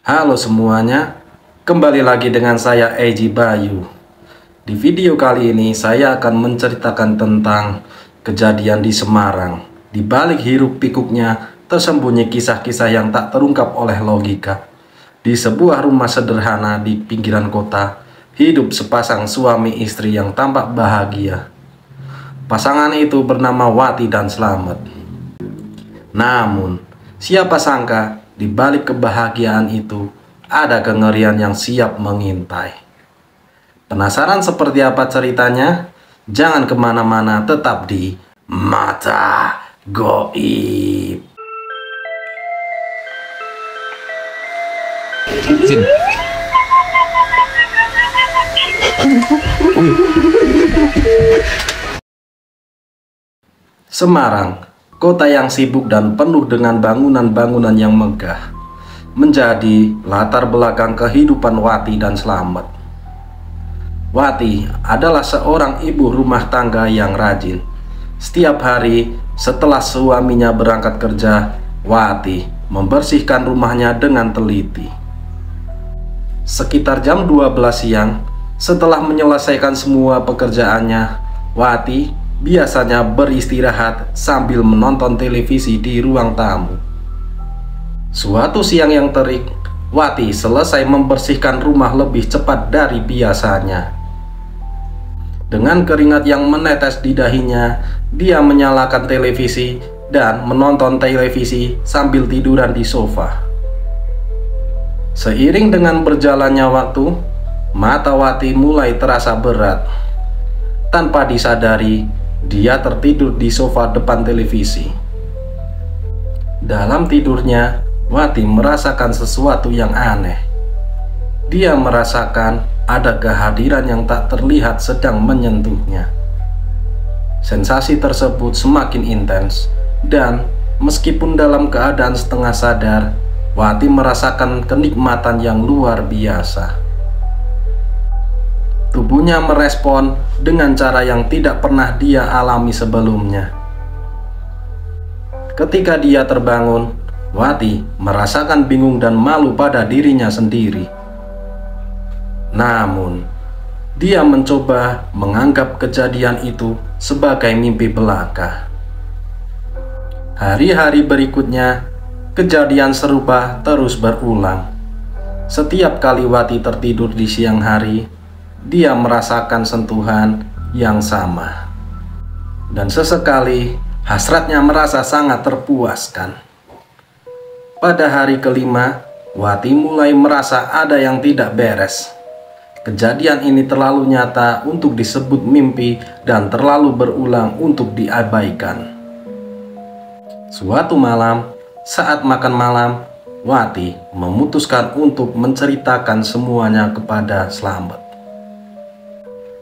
Halo semuanya, kembali lagi dengan saya Eji Bayu. Di video kali ini saya akan menceritakan tentang kejadian di Semarang. Di balik hiruk pikuknya tersembunyi kisah-kisah yang tak terungkap oleh logika. Di sebuah rumah sederhana di pinggiran kota, hidup sepasang suami istri yang tampak bahagia. Pasangan itu bernama Wati dan Slamet. Namun, siapa sangka di balik kebahagiaan itu ada kengerian yang siap mengintai. Penasaran seperti apa ceritanya? Jangan kemana-mana, tetap di Mata Goib. Semarang, kota yang sibuk dan penuh dengan bangunan-bangunan yang megah, menjadi latar belakang kehidupan Wati dan Slamet. Wati adalah seorang ibu rumah tangga yang rajin. Setiap hari setelah suaminya berangkat kerja, Wati membersihkan rumahnya dengan teliti. Sekitar jam 12 siang, setelah menyelesaikan semua pekerjaannya, Wati biasanya beristirahat sambil menonton televisi di ruang tamu. Suatu siang yang terik, Wati selesai membersihkan rumah lebih cepat dari biasanya. Dengan keringat yang menetes di dahinya, dia menyalakan televisi dan menonton televisi sambil tiduran di sofa. Seiring dengan berjalannya waktu, mata Wati mulai terasa berat. Tanpa disadari, dia tertidur di sofa depan televisi. Dalam tidurnya, Wati merasakan sesuatu yang aneh. Dia merasakan ada kehadiran yang tak terlihat sedang menyentuhnya. Sensasi tersebut semakin intens, dan meskipun dalam keadaan setengah sadar, Wati merasakan kenikmatan yang luar biasa. Tubuhnya merespon dengan cara yang tidak pernah dia alami sebelumnya. Ketika dia terbangun, Wati merasakan bingung dan malu pada dirinya sendiri. Namun, dia mencoba menganggap kejadian itu sebagai mimpi belaka. Hari-hari berikutnya, kejadian serupa terus berulang. Setiap kali Wati tertidur di siang hari, dia merasakan sentuhan yang sama. Dan sesekali, hasratnya merasa sangat terpuaskan. Pada hari kelima, Wati mulai merasa ada yang tidak beres. Kejadian ini terlalu nyata untuk disebut mimpi dan terlalu berulang untuk diabaikan. Suatu malam, saat makan malam, Wati memutuskan untuk menceritakan semuanya kepada Slamet.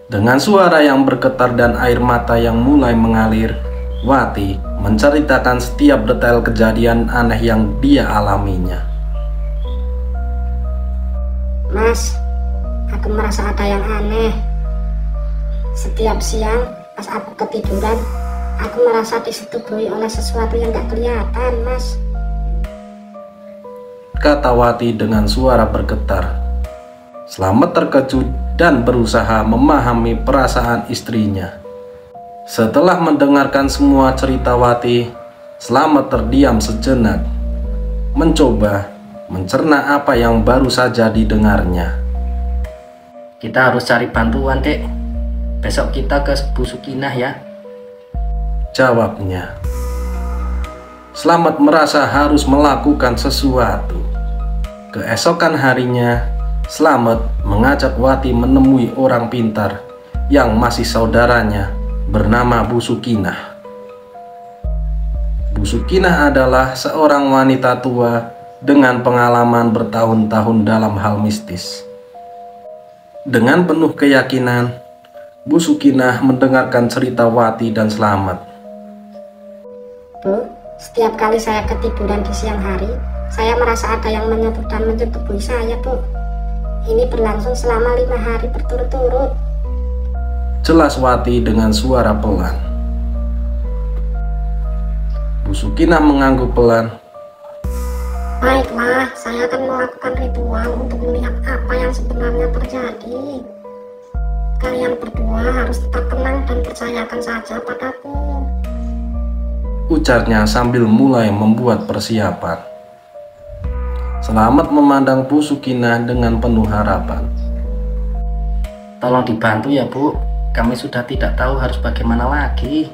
Dengan suara yang bergetar dan air mata yang mulai mengalir, Wati menceritakan setiap detail kejadian aneh yang dia alaminya. Mas, aku merasa ada yang aneh. Setiap siang pas aku ketiduran, aku merasa disetubuhi oleh sesuatu yang gak kelihatan, Mas, kata Wati dengan suara bergetar. Slamet terkejut dan berusaha memahami perasaan istrinya. Setelah mendengarkan semua cerita Wati, Slamet terdiam sejenak, mencoba mencerna apa yang baru saja didengarnya. Kita harus cari bantuan, Dek. Besok kita ke Bu Sukinah ya, jawabnya. Slamet merasa harus melakukan sesuatu. Keesokan harinya, Slamet mengajak Wati menemui orang pintar yang masih saudaranya bernama Bu Sukinah. Bu Sukinah adalah seorang wanita tua dengan pengalaman bertahun-tahun dalam hal mistis. Dengan penuh keyakinan, Bu Sukinah mendengarkan cerita Wati dan Slamet. Bu, setiap kali saya ketiduran di siang hari, saya merasa ada yang menyentuh dan menyetubuhi saya, Bu. Ini berlangsung selama 5 hari berturut-turut, jelas Wati dengan suara pelan. Bu Sukinah mengangguk pelan. Baiklah, saya akan melakukan ritual ruang untuk melihat apa yang sebenarnya terjadi. Kalian berdua harus tetap tenang dan percayakan saja padaku. Ujarnya sambil mulai membuat persiapan. Selamat memandang Bu Sukinah dengan penuh harapan. Tolong dibantu ya Bu, kami sudah tidak tahu harus bagaimana lagi,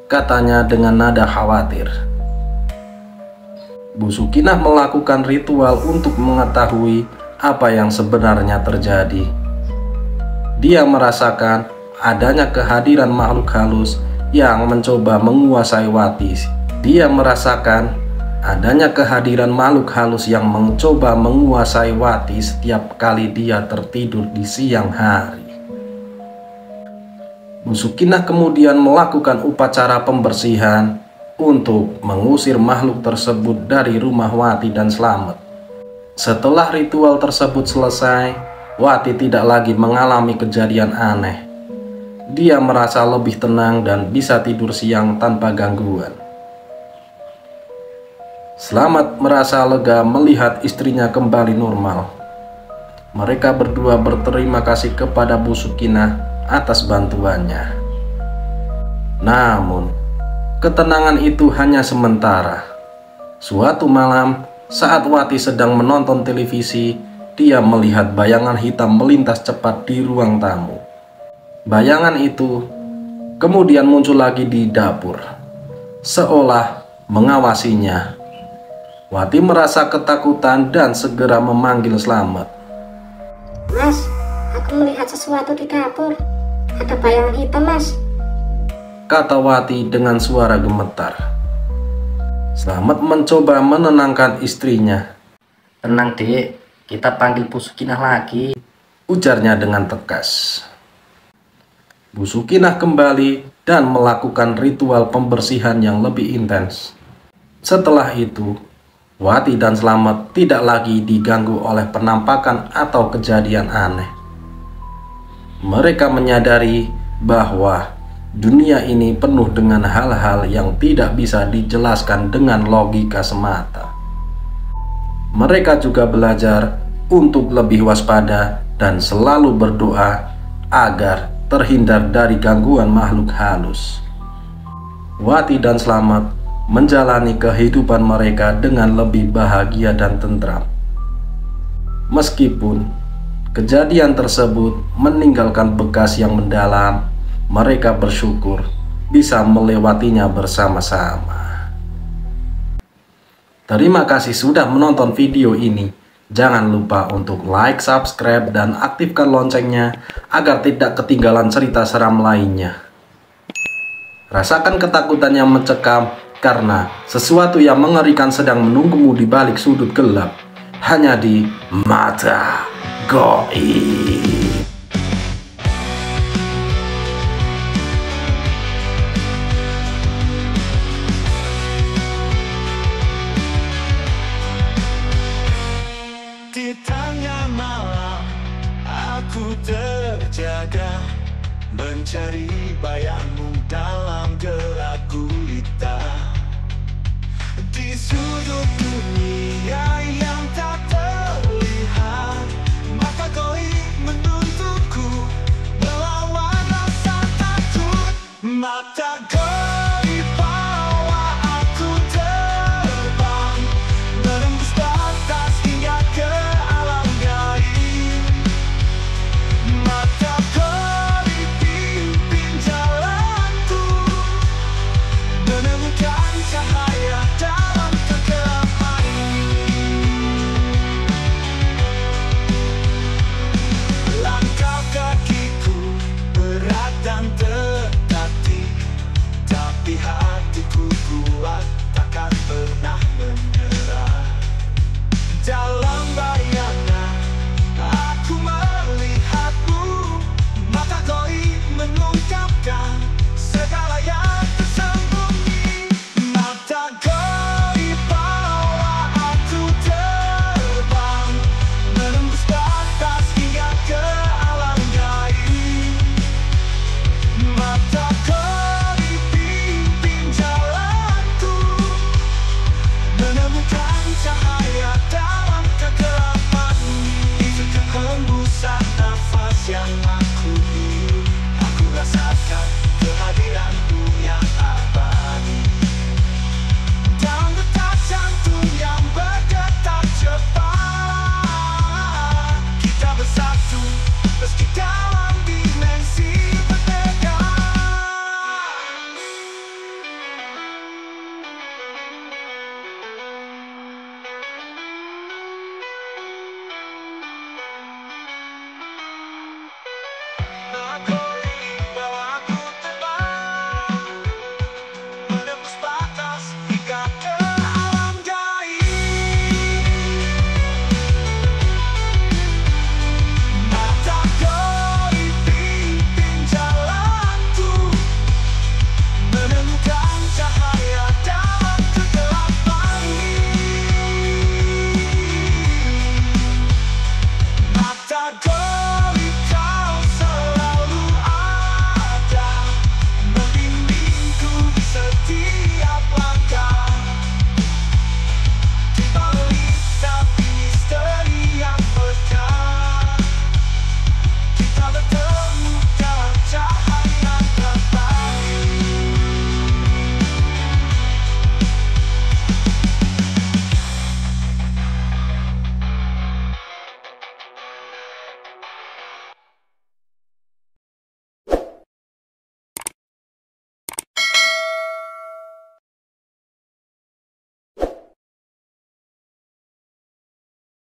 katanya dengan nada khawatir. Bu Sukinah melakukan ritual untuk mengetahui apa yang sebenarnya terjadi. Dia merasakan adanya kehadiran makhluk halus yang mencoba menguasai Wati. Dia merasakan adanya kehadiran makhluk halus yang mencoba menguasai Wati setiap kali dia tertidur di siang hari. Bu Sukinah kemudian melakukan upacara pembersihan untuk mengusir makhluk tersebut dari rumah Wati dan Slamet. Setelah ritual tersebut selesai, Wati tidak lagi mengalami kejadian aneh. Dia merasa lebih tenang dan bisa tidur siang tanpa gangguan. Slamet merasa lega melihat istrinya kembali normal. Mereka berdua berterima kasih kepada Bu Sukinah atas bantuannya. Namun, ketenangan itu hanya sementara. Suatu malam, saat Wati sedang menonton televisi, dia melihat bayangan hitam melintas cepat di ruang tamu. Bayangan itu kemudian muncul lagi di dapur, seolah mengawasinya. Wati merasa ketakutan dan segera memanggil Slamet. Mas, aku melihat sesuatu di dapur. Ada bayangan hitam, Mas, kata Wati dengan suara gemetar. Slamet mencoba menenangkan istrinya. Tenang Dek, kita panggil Bu Sukinah lagi, ujarnya dengan tegas. Bu Sukinah kembali dan melakukan ritual pembersihan yang lebih intens. Setelah itu, Wati dan Slamet tidak lagi diganggu oleh penampakan atau kejadian aneh. Mereka menyadari bahwa dunia ini penuh dengan hal-hal yang tidak bisa dijelaskan dengan logika semata. Mereka juga belajar untuk lebih waspada dan selalu berdoa agar terhindar dari gangguan makhluk halus. Wati dan Slamet menjalani kehidupan mereka dengan lebih bahagia dan tentram. Meskipun kejadian tersebut meninggalkan bekas yang mendalam, mereka bersyukur bisa melewatinya bersama-sama. Terima kasih sudah menonton video ini. Jangan lupa untuk like, subscribe, dan aktifkan loncengnya agar tidak ketinggalan cerita seram lainnya. Rasakan ketakutan yang mencekam karena sesuatu yang mengerikan sedang menunggumu di balik sudut gelap. Hanya di Mata Gaib. Di tengah malam aku terjaga, mencari bayangmu dalam gelap gulita. Di sudut